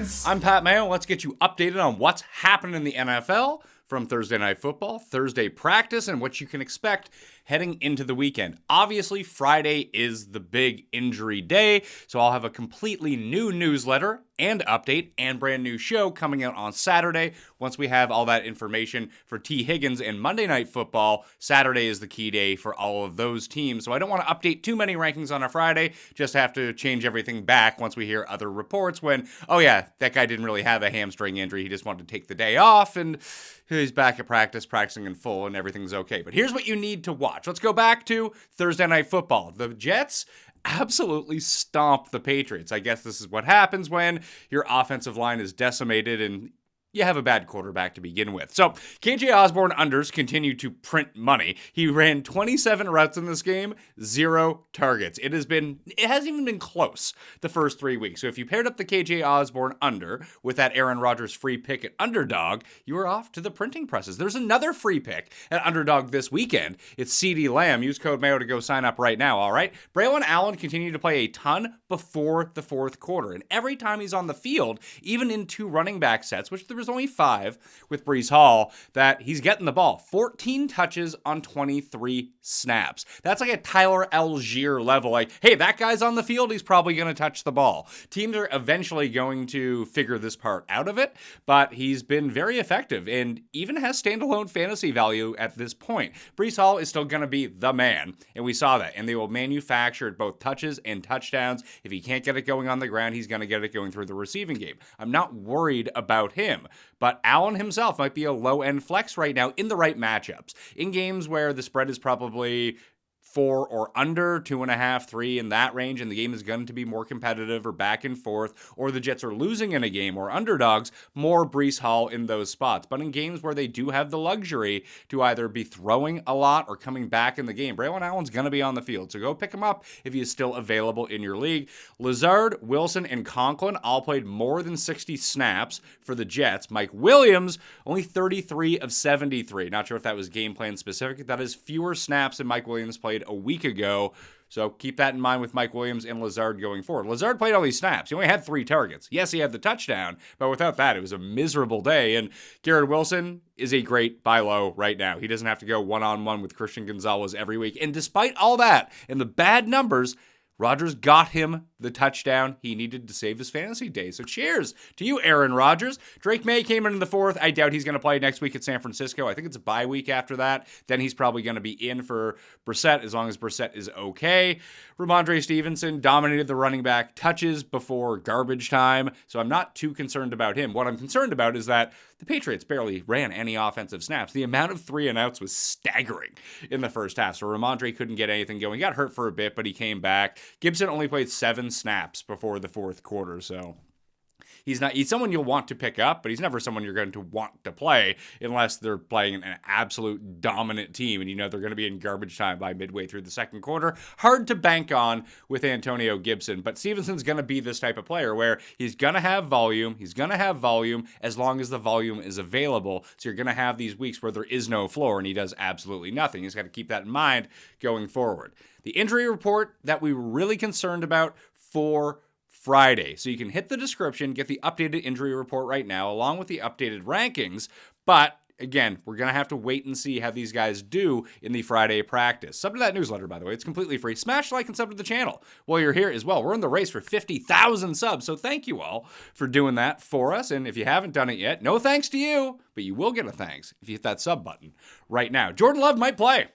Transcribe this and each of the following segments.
fans! I'm Pat Mayo. Let's get you updated on what's happening in the NFL from Thursday Night Football, Thursday practice, and what you can expect heading into the weekend. Obviously, Friday is the big injury day, so I'll have a completely new newsletter and update and brand new show coming out on Saturday once we have all that information for T. Higgins and Monday Night Football. Saturday is the key day for all of those teams, so I don't want to update too many rankings on a Friday, just have to change everything back once we hear other reports when, oh yeah, that guy didn't really have a hamstring injury, he just wanted to take the day off, and he's back at practice, practicing in full, and everything's okay. But here's what you need to watch. Let's go back to Thursday Night Football. The Jets absolutely stomped the Patriots. I guess this is what happens when your offensive line is decimated and you have a bad quarterback to begin with. So KJ Osborne unders continue to print money. He ran 27 routes in this game, 0 targets. It hasn't even been close the first 3 weeks. So if you paired up the KJ Osborne under with that Aaron Rodgers free pick at Underdog, you are off to the printing presses. There's another free pick at Underdog this weekend. It's CeeDee Lamb. Use code Mayo to go sign up right now, all right? Braylon Allen continued to play a ton before the fourth quarter. And every time he's on the field, even in 2 running back sets, which there was only 5 with Breece Hall, that he's getting the ball. 14 touches on 23 snaps. That's like a Tyler Algier level. Like, hey, that guy's on the field, he's probably going to touch the ball. Teams are eventually going to figure this part out of it, but he's been very effective and even has standalone fantasy value at this point. Breece Hall is still going to be the man, and we saw that, and they will manufacture both touches and touchdowns. If he can't get it going on the ground, he's going to get it going through the receiving game. I'm not worried about him. But Allen himself might be a low-end flex right now in the right matchups. In games where the spread is probably 4 or under, 2.5, 3 in that range, and the game is going to be more competitive or back and forth, or the Jets are losing in a game or underdogs, more Breece Hall in those spots. But in games where they do have the luxury to either be throwing a lot or coming back in the game, Braylon Allen's going to be on the field. So go pick him up if he is still available in your league. Lazard, Wilson, and Conklin all played more than 60 snaps for the Jets. Mike Williams, only 33 of 73. Not sure if that was game plan specific. That is fewer snaps than Mike Williams played a week ago. So keep that in mind with Mike Williams and Lazard going forward. Lazard played all these snaps. He only had 3 targets. Yes, he had the touchdown, but without that, it was a miserable day. And Garrett Wilson is a great buy low right now. He doesn't have to go one-on-one with Christian Gonzalez every week. And despite all that and the bad numbers, Rodgers got him the touchdown he needed to save his fantasy day. So cheers to you, Aaron Rodgers. Drake May came in the 4th. I doubt he's going to play next week at San Francisco. I think it's a bye week after that. Then he's probably going to be in for Brissett as long as Brissett is okay. Ramondre Stevenson dominated the running back touches before garbage time, so I'm not too concerned about him. What I'm concerned about is that the Patriots barely ran any offensive snaps. The amount of 3-and-outs was staggering in the first half, so Ramondre couldn't get anything going. He got hurt for a bit, but he came back. Gibson only played 7 snaps before the fourth quarter, so he's someone you'll want to pick up, but he's never someone you're going to want to play unless they're playing an absolute dominant team and you know they're going to be in garbage time by midway through the second quarter. Hard to bank on with Antonio Gibson, but Stevenson's going to be this type of player where he's going to have volume. He's going to have volume as long as the volume is available. So you're going to have these weeks where there is no floor and he does absolutely nothing. He's got to keep that in mind going forward. The injury report that we were really concerned about for Friday. So you can hit the description, get the updated injury report right now, along with the updated rankings. But again, we're going to have to wait and see how these guys do in the Friday practice. Sub to that newsletter, by the way. It's completely free. Smash like and sub to the channel while you're here as well. We're in the race for 50,000 subs. So thank you all for doing that for us. And if you haven't done it yet, no thanks to you, but you will get a thanks if you hit that sub button right now. Jordan Love might play.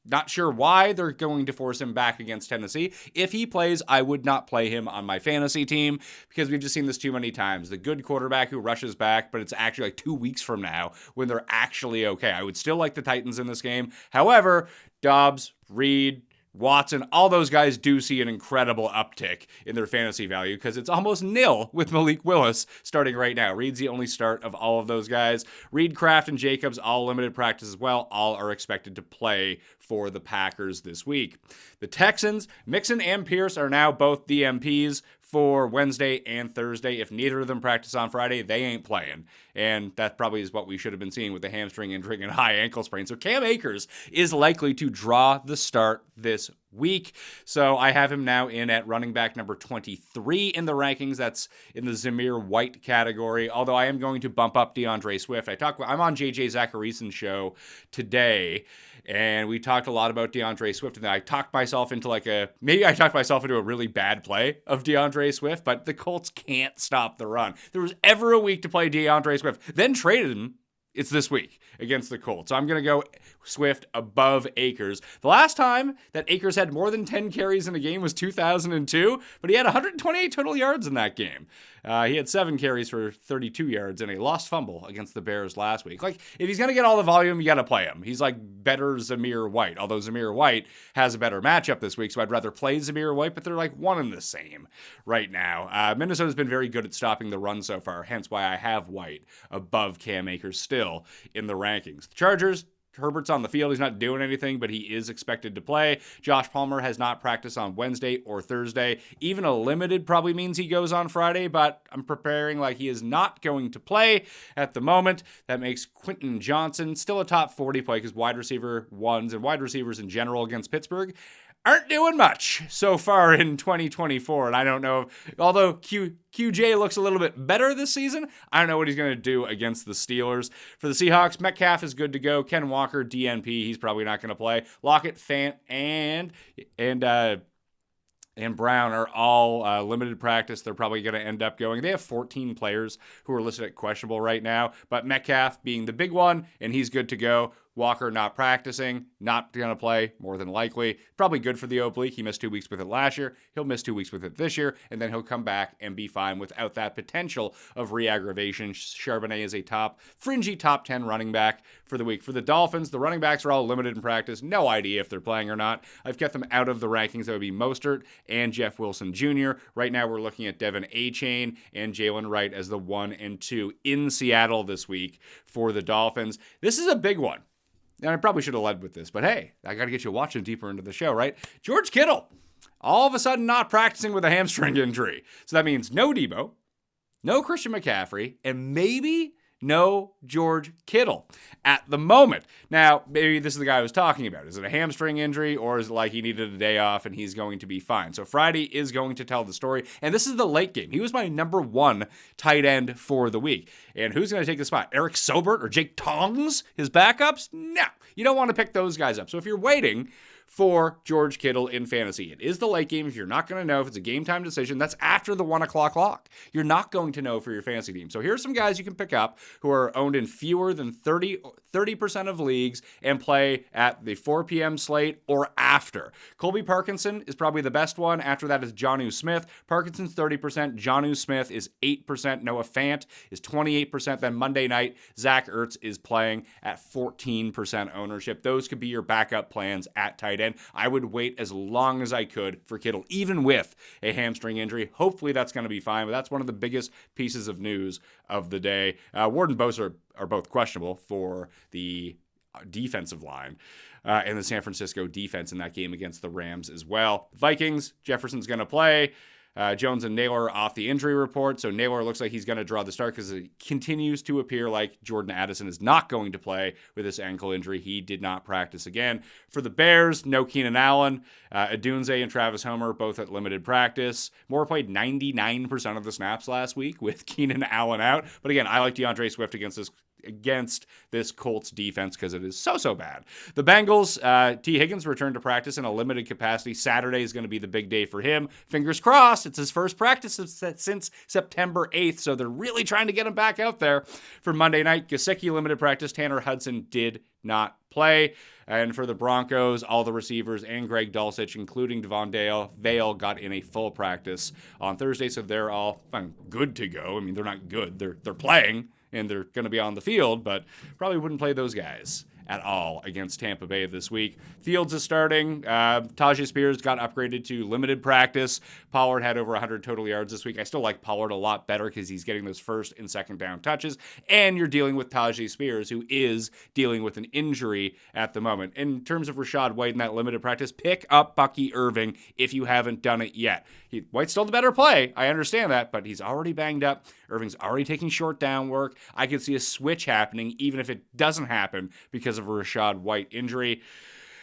Not sure why they're going to force him back against Tennessee. If he plays, I would not play him on my fantasy team because we've just seen this too many times. The good quarterback who rushes back, but it's actually like 2 weeks from now when they're actually okay. I would still like the Titans in this game. However, Dobbs, Reed, Watson, all those guys do see an incredible uptick in their fantasy value because it's almost nil with Malik Willis starting right now. Reed's the only start of all of those guys. Reed, Kraft, and Jacobs, all limited practice as well. All are expected to play for the Packers this week. The Texans, Mixon and Pierce are now both DMPs for Wednesday and Thursday. If neither of them practice on Friday, they ain't playing. And that probably is what we should have been seeing with the hamstring injury and high ankle sprain. So Cam Akers is likely to draw the start this week. So I have him now in at running back number 23 in the rankings. That's in the Zamir White category, although I am going to bump up DeAndre Swift. I'm on JJ Zacharyason's show today, and we talked a lot about DeAndre Swift, and then I talked myself into a really bad play of DeAndre Swift, but the Colts can't stop the run. There was ever a week to play DeAndre Swift, then traded him. It's this week against the Colts. So I'm going to go Swift above Akers. The last time that Akers had more than 10 carries in a game was 2002, but he had 128 total yards in that game. He had 7 carries for 32 yards and a lost fumble against the Bears last week. Like, if he's going to get all the volume, you got to play him. He's like better Zamir White, although Zamir White has a better matchup this week, so I'd rather play Zamir White, but they're like one and the same right now. Minnesota's been very good at stopping the run so far, hence why I have White above Cam Akers still in the rankings. The Chargers, Herbert's on the field. He's not doing anything, but he is expected to play. Josh Palmer has not practiced on Wednesday or Thursday. Even a limited probably means he goes on Friday, but I'm preparing like he is not going to play at the moment. That makes Quentin Johnson still a top 40 play because wide receiver ones and wide receivers in general against Pittsburgh aren't doing much so far in 2024. And I don't know, although QJ looks a little bit better this season, I don't know what he's going to do against the Steelers. For the Seahawks, Metcalf is good to go. Ken Walker, DNP, he's probably not going to play. Lockett, Fant, and Brown are all limited practice. They're probably going to end up going. They have 14 players who are listed at questionable right now, but Metcalf being the big one, and he's good to go. Walker not practicing, not going to play, more than likely. Probably good for the oblique. He missed 2 weeks with it last year. He'll miss 2 weeks with it this year, and then he'll come back and be fine without that potential of re-aggravation. Charbonnet is a fringy top 10 running back for the week. For the Dolphins, the running backs are all limited in practice. No idea if they're playing or not. I've kept them out of the rankings. That would be Mostert and Jeff Wilson Jr. Right now, we're looking at Devin Achane and Jalen Wright as the 1 and 2 in Seattle this week for the Dolphins. This is a big one. And I probably should have led with this, but hey, I got to get you watching deeper into the show, right? George Kittle, all of a sudden not practicing with a hamstring injury. So that means no Debo, no Christian McCaffrey, and maybe no George Kittle at the moment. Now, maybe this is the guy I was talking about. Is it a hamstring injury, or is it like he needed a day off and he's going to be fine? So Friday is going to tell the story, and this is the late game. He was my number 1 tight end for the week. And who's going to take the spot? Eric Sobert or Jake Tongs, his backups? No, you don't want to pick those guys up. So if you're waiting for George Kittle in fantasy, it is the late game. If you're not going to know if it's a game time decision, that's after the 1 o'clock lock. You're not going to know for your fantasy team. So here's some guys you can pick up who are owned in fewer than 30% of leagues and play at the 4 p.m. slate or after. Colby Parkinson is probably the best one. After that is Jonnu Smith. Parkinson's 30%. Jonnu Smith is 8%. Noah Fant is 28%. Then Monday night, Zach Ertz is playing at 14% ownership. Those could be your backup plans at tight end. I would wait as long as I could for Kittle, even with a hamstring injury. Hopefully that's going to be fine, but that's one of the biggest pieces of news of the day. Ward and Bosa are both questionable for the defensive line and the San Francisco defense in that game against the Rams as well. Vikings, Jefferson's going to play. Jones and Naylor off the injury report, so Naylor looks like he's going to draw the start because it continues to appear like Jordan Addison is not going to play with this ankle injury. He did not practice again. For the Bears, no Keenan Allen. Adunze and Travis Homer both at limited practice. Moore played 99% of the snaps last week with Keenan Allen out. But again, I like DeAndre Swift against this Colts defense because it is so bad. The Bengals, T. Higgins returned to practice in a limited capacity. Saturday is going to be the big day for him. Fingers crossed. It's his first practice since September 8th, so they're really trying to get him back out there for Monday night. Gesicki limited practice. Tanner Hudson did not play. And for the Broncos, all the receivers and Greg Dulcich, including Devon Vale, got in a full practice on Thursday, so they're all good to go. I mean, they're not good. They're playing, and they're going to be on the field, but probably wouldn't play those guys at all against Tampa Bay this week. Fields is starting. Tajay Spears got upgraded to limited practice. Pollard had over 100 total yards this week. I still like Pollard a lot better because he's getting those first and second down touches. And you're dealing with Tajay Spears, who is dealing with an injury at the moment. In terms of Rashad White in that limited practice, pick up Bucky Irving if you haven't done it yet. White's still the better play. I understand that, but he's already banged up. Irving's already taking short down work. I could see a switch happening even if it doesn't happen because of a Rashad White injury.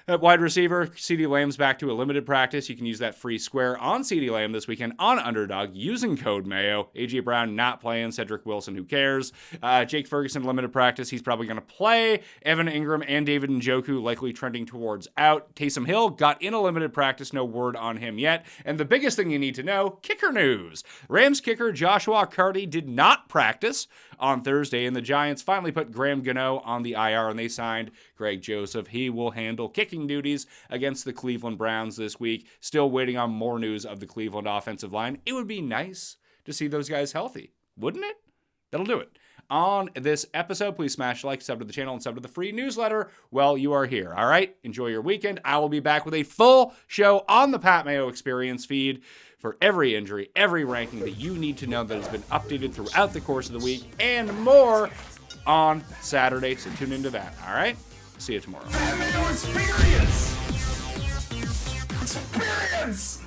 At wide receiver, CeeDee Lamb's back to a limited practice. You can use that free square on CeeDee Lamb this weekend on Underdog using code Mayo. A.J. Brown not playing. Cedric Wilson, who cares? Jake Ferguson, limited practice. He's probably going to play. Evan Ingram and David Njoku likely trending towards out. Taysom Hill got in a limited practice. No word on him yet. And the biggest thing you need to know, kicker news. Rams kicker Joshua Carty did not practice on Thursday, and the Giants finally put Graham Gano on the IR, and they signed Greg Joseph. He will handle kicking duties against the Cleveland Browns this week. Still waiting on more news of the Cleveland offensive line. It would be nice to see those guys healthy, wouldn't it? That'll do it. On this episode, please smash like, sub to the channel, and sub to the free newsletter while you are here. All right? Enjoy your weekend. I will be back with a full show on the Pat Mayo Experience feed for every injury, every ranking that you need to know that has been updated throughout the course of the week, and more on Saturday. So tune into that. All right? See you tomorrow. Pat Mayo Experience! Experience!